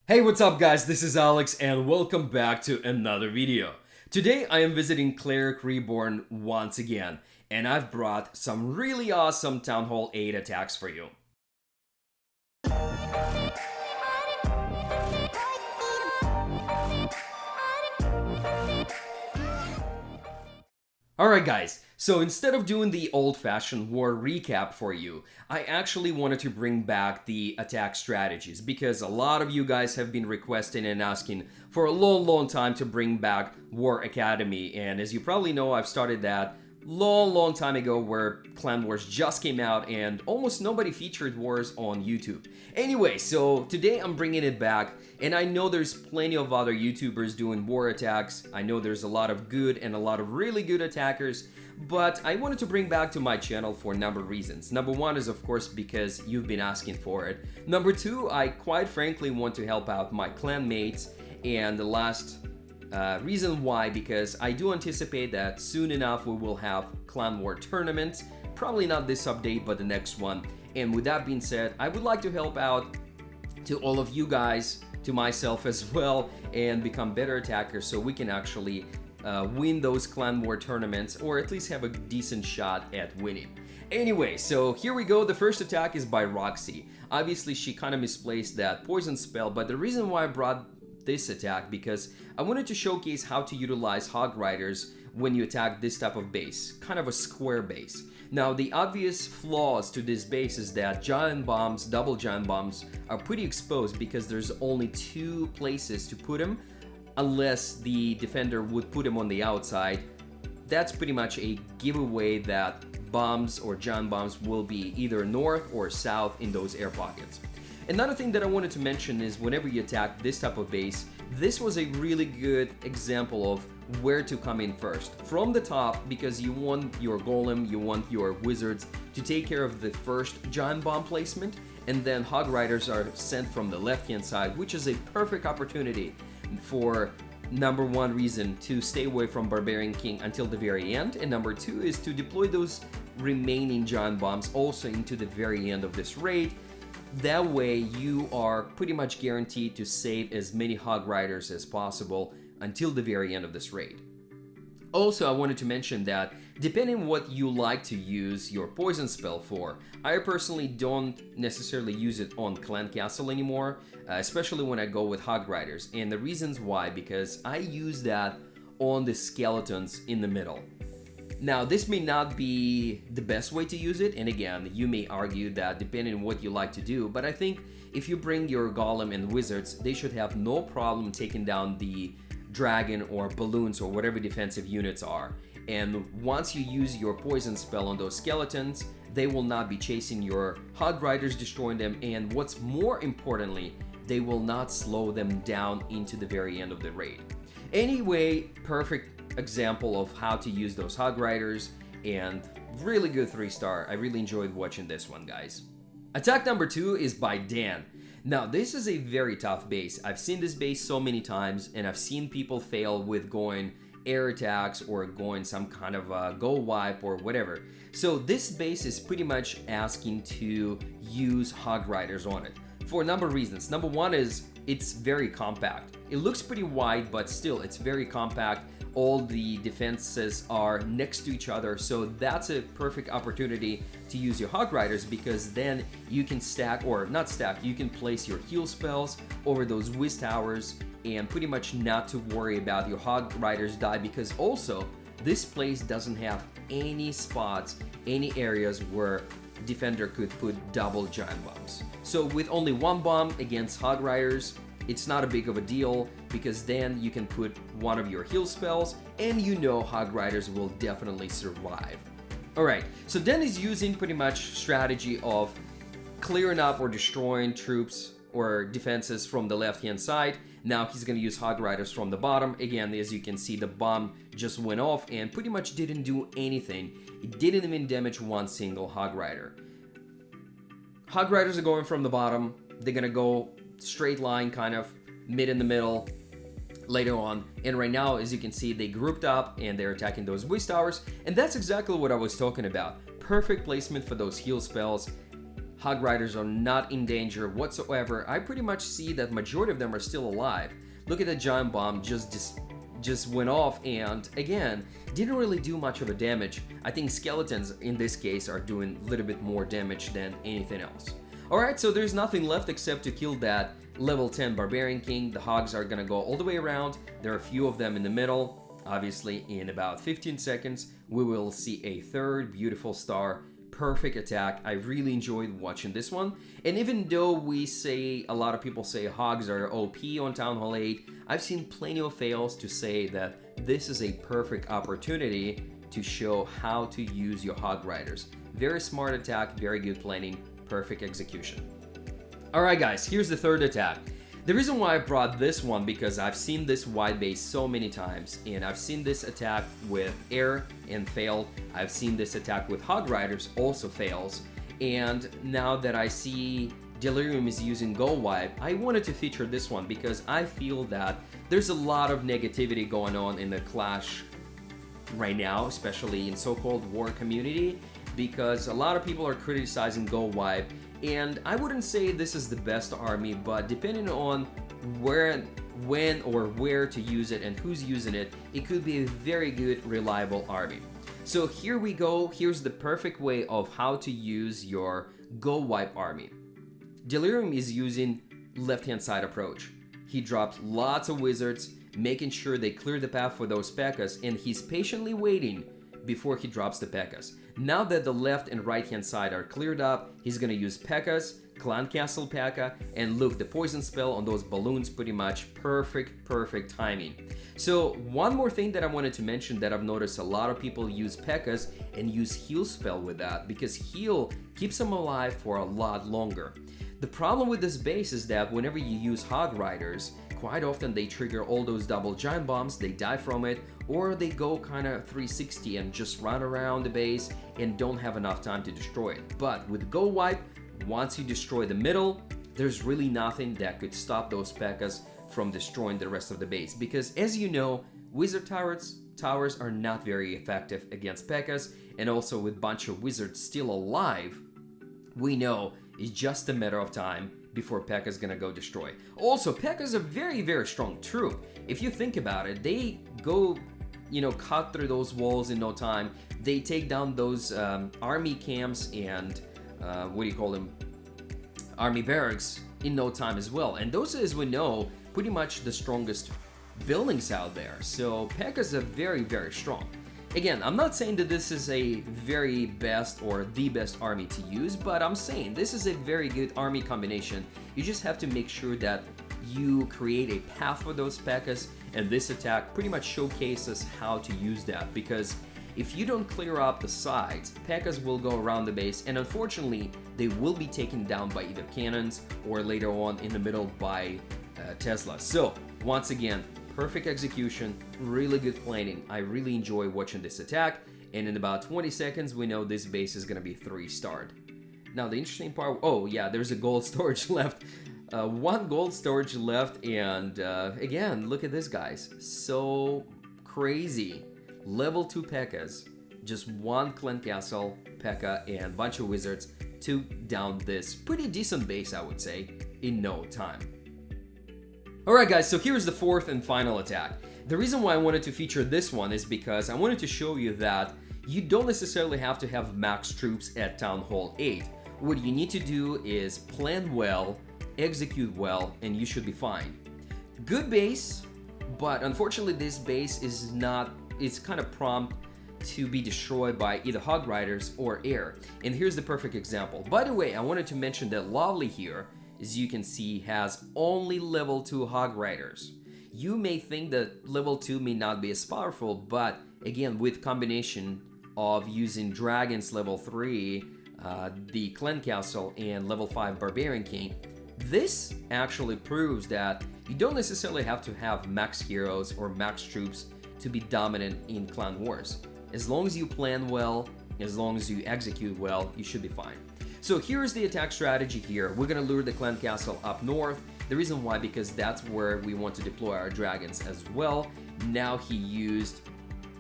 Hey, what's up guys, this is Alex and welcome back to another video. Today I am visiting Cleric Reborn once again, and I've brought some really awesome Town Hall 8 attacks for you. Alright guys, so instead of doing the old-fashioned war recap for you, I actually wanted to bring back the attack strategies because a lot of you guys have been requesting and asking for a long time to bring back War Academy, and as you probably know, I've started that long time ago where Clan Wars just came out and almost nobody featured wars on YouTube. Anyway, so today I'm bringing it back, and I know there's plenty of other YouTubers doing war attacks. I know there's a lot of good and a lot of really good attackers, but I wanted to bring back to my channel for a number of reasons. Number one is of course because you've been asking for it. Number two, I quite frankly want to help out my clan mates, and the last reason why, because I do anticipate that soon enough we will have Clan War tournaments, probably not this update but the next one. And with that being said, I would like to help out to all of you guys, to myself as well, and become better attackers so we can actually win those Clan War tournaments, or at least have a decent shot at winning. Anyway, so here we go. The first attack is by Roxy. Obviously she kind of misplaced that poison spell, but the reason why I brought this attack because I wanted to showcase how to utilize Hog Riders when you attack this type of base, kind of a square base. Now the obvious flaws to this base is that giant bombs, double giant bombs are pretty exposed because there's only two places to put them unless the defender would put them on the outside. That's pretty much a giveaway that bombs or giant bombs will be either north or south in those air pockets. Another thing that I wanted to mention is whenever you attack this type of base, this was a really good example of where to come in first. From the top, because you want your golem, you want your wizards to take care of the first giant bomb placement, and then Hog Riders are sent from the left hand side, which is a perfect opportunity for number one reason to stay away from Barbarian King until the very end, and number two is to deploy those remaining giant bombs also into the very end of this raid. That way you are pretty much guaranteed to save as many Hog Riders as possible until the very end of this raid. Also, I wanted to mention that depending on what you like to use your poison spell for, I personally don't necessarily use it on Clan Castle anymore, especially when I go with Hog Riders. And the reasons why, because I use that on the skeletons in the middle. Now, this may not be the best way to use it, and again, you may argue that depending on what you like to do, but I think if you bring your golem and wizards, they should have no problem taking down the dragon or balloons or whatever defensive units are. And once you use your poison spell on those skeletons, they will not be chasing your Hog Riders, destroying them, and what's more importantly, they will not slow them down into the very end of the raid. Anyway, perfect example of how to use those Hog Riders, and really good 3-star. I really enjoyed watching this one, guys. Attack number 2 is by Dan. Now this is a very tough base. I've seen this base so many times, and I've seen people fail with going air attacks or going some kind of a go wipe or whatever. So this base is pretty much asking to use Hog Riders on it for a number of reasons. Number one is it's very compact. It looks pretty wide, but still it's very compact. All the defenses are next to each other, so that's a perfect opportunity to use your Hog Riders, because then you can stack, or not stack, you can place your heal spells over those whiz towers and pretty much not to worry about your Hog Riders die, because also this place doesn't have any spots, any areas where defender could put double giant bombs. So with only one bomb against Hog Riders, it's not a big of a deal, because then you can put one of your heal spells and you know Hog Riders will definitely survive. Alright, so Dan is using pretty much strategy of clearing up or destroying troops or defenses from the left hand side. Now he's going to use Hog Riders from the bottom. Again, as you can see, the bomb just went off and pretty much didn't do anything. It didn't even damage one single Hog Rider. Hog Riders are going from the bottom. They're going to go straight line, kind of mid in the middle later on, and right now, as you can see, they grouped up and they're attacking those whiz towers, and that's exactly what I was talking about. Perfect placement for those heal spells. Hog Riders are not in danger whatsoever. I pretty much see that majority of them are still alive. Look at the giant bomb just went off, and again, didn't really do much of a damage. I think skeletons in this case are doing a little bit more damage than anything else. Alright, so there's nothing left except to kill that level 10 Barbarian King. The hogs are gonna go all the way around. There are a few of them in the middle. Obviously, in about 15 seconds, we will see a third beautiful star. Perfect attack. I really enjoyed watching this one. And even though a lot of people say hogs are OP on Town Hall 8, I've seen plenty of fails to say that this is a perfect opportunity to show how to use your Hog Riders. Very smart attack, very good planning, perfect execution. Alright guys, here's the third attack. The reason why I brought this one because I've seen this wide base so many times, and I've seen this attack with air and failed. I've seen this attack with Hog Riders also fails, and now that I see Delirium is using Go Wipe, I wanted to feature this one because I feel that there's a lot of negativity going on in the Clash right now, especially in so-called war community, because a lot of people are criticizing Go Wipe. And I wouldn't say this is the best army, but depending on when or where to use it and who's using it, it could be a very good, reliable army. So here we go. Here's the perfect way of how to use your Go Wipe army. Delirium is using left-hand side approach. He drops lots of wizards, making sure they clear the path for those P.E.K.K.A.s, and he's patiently waiting before he drops the P.E.K.K.A.s. Now that the left and right hand side are cleared up, he's gonna use P.E.K.K.A.s, Clan Castle P.E.K.K.A., and look, the poison spell on those balloons, pretty much perfect timing. So one more thing that I wanted to mention that I've noticed a lot of people use P.E.K.K.A.s and use heal spell with that, because heal keeps them alive for a lot longer. The problem with this base is that whenever you use Hog Riders, quite often they trigger all those double giant bombs, they die from it, or they go kind of 360 and just run around the base and don't have enough time to destroy it. But with Go Wipe, once you destroy the middle, there's really nothing that could stop those P.E.K.K.A.s from destroying the rest of the base. Because as you know, wizard towers are not very effective against P.E.K.K.A.s, and also with a bunch of wizards still alive, we know it's just a matter of time before P.E.K.K.A. is gonna go destroy. Also, P.E.K.K.A.s are very strong troop. If you think about it, they go, cut through those walls in no time. They take down those army camps and army barracks in no time as well. And those, as we know, pretty much the strongest buildings out there. So P.E.K.K.A.s are very strong. Again, I'm not saying that this is a very best or the best army to use, but I'm saying this is a very good army combination. You just have to make sure that you create a path for those P.E.K.K.A.s, and this attack pretty much showcases how to use that, because if you don't clear up the sides, P.E.K.K.A.s will go around the base, and unfortunately, they will be taken down by either cannons or later on in the middle by Tesla. So, once again, perfect execution, really good planning. I really enjoy watching this attack, and in about 20 seconds, we know this base is gonna be 3-starred. Now, the interesting part, oh yeah, there's a gold storage left. One gold storage left, and again, look at this, guys. So crazy. Level 2 P.E.K.K.A.s, just one Clan Castle P.E.K.K.A. and a bunch of wizards took down this pretty decent base, I would say, in no time. Alright guys, so here's the fourth and final attack. The reason why I wanted to feature this one is because I wanted to show you that you don't necessarily have to have max troops at Town Hall 8. What you need to do is plan well, execute well, and you should be fine. Good base, but unfortunately this base is it's kind of prompt to be destroyed by either Hog Riders or air. And here's the perfect example. By the way, I wanted to mention that Lovely here, as you can see, has only level 2 Hog Riders. You may think that level 2 may not be as powerful, but again, with combination of using Dragons level 3, the Clan Castle, and level 5 Barbarian King, this actually proves that you don't necessarily have to have max heroes or max troops to be dominant in clan wars. As long as you plan well, as long as you execute well, you should be fine. So here's the attack strategy here. We're gonna lure the Clan Castle up north. The reason why, because that's where we want to deploy our dragons as well. Now he used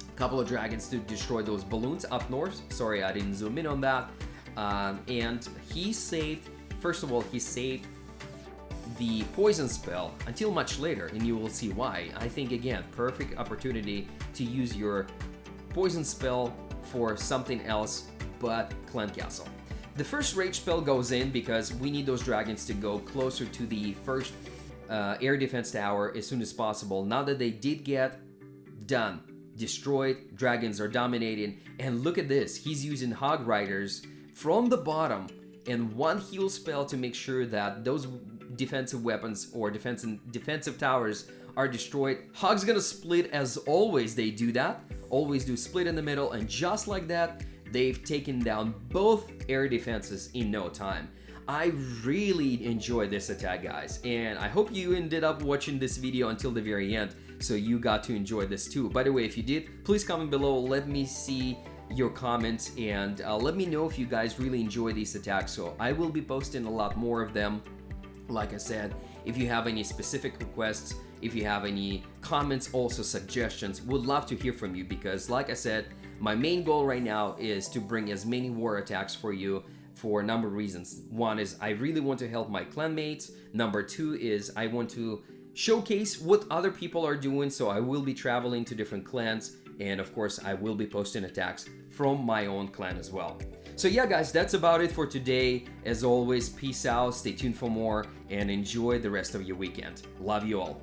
a couple of dragons to destroy those balloons up north. Sorry, I didn't zoom in on that. And he saved, first of all, he saved the poison spell until much later, and you will see why. I think, again, perfect opportunity to use your poison spell for something else but Clan Castle. The first rage spell goes in because we need those dragons to go closer to the first air defense tower as soon as possible. Now that they did get done, destroyed, dragons are dominating, and look at this, he's using Hog Riders from the bottom and one heal spell to make sure that those defensive weapons or defensive towers are destroyed. Hog's gonna split as always. They do that, always do split in the middle, and just like that, they've taken down both air defenses in no time. I really enjoy this attack, guys, and I hope you ended up watching this video until the very end so you got to enjoy this too. By the way, if you did, please comment below, let me see your comments, and let me know if you guys really enjoy these attacks. So I will be posting a lot more of them. Like I said, if you have any specific requests, if you have any comments, also suggestions, would love to hear from you, because like I said, my main goal right now is to bring as many war attacks for you for a number of reasons. One is I really want to help my clanmates. Number two is I want to showcase what other people are doing, so I will be traveling to different clans, and of course I will be posting attacks from my own clan as well. So yeah, guys, that's about it for today. As always, peace out, stay tuned for more, and enjoy the rest of your weekend. Love you all.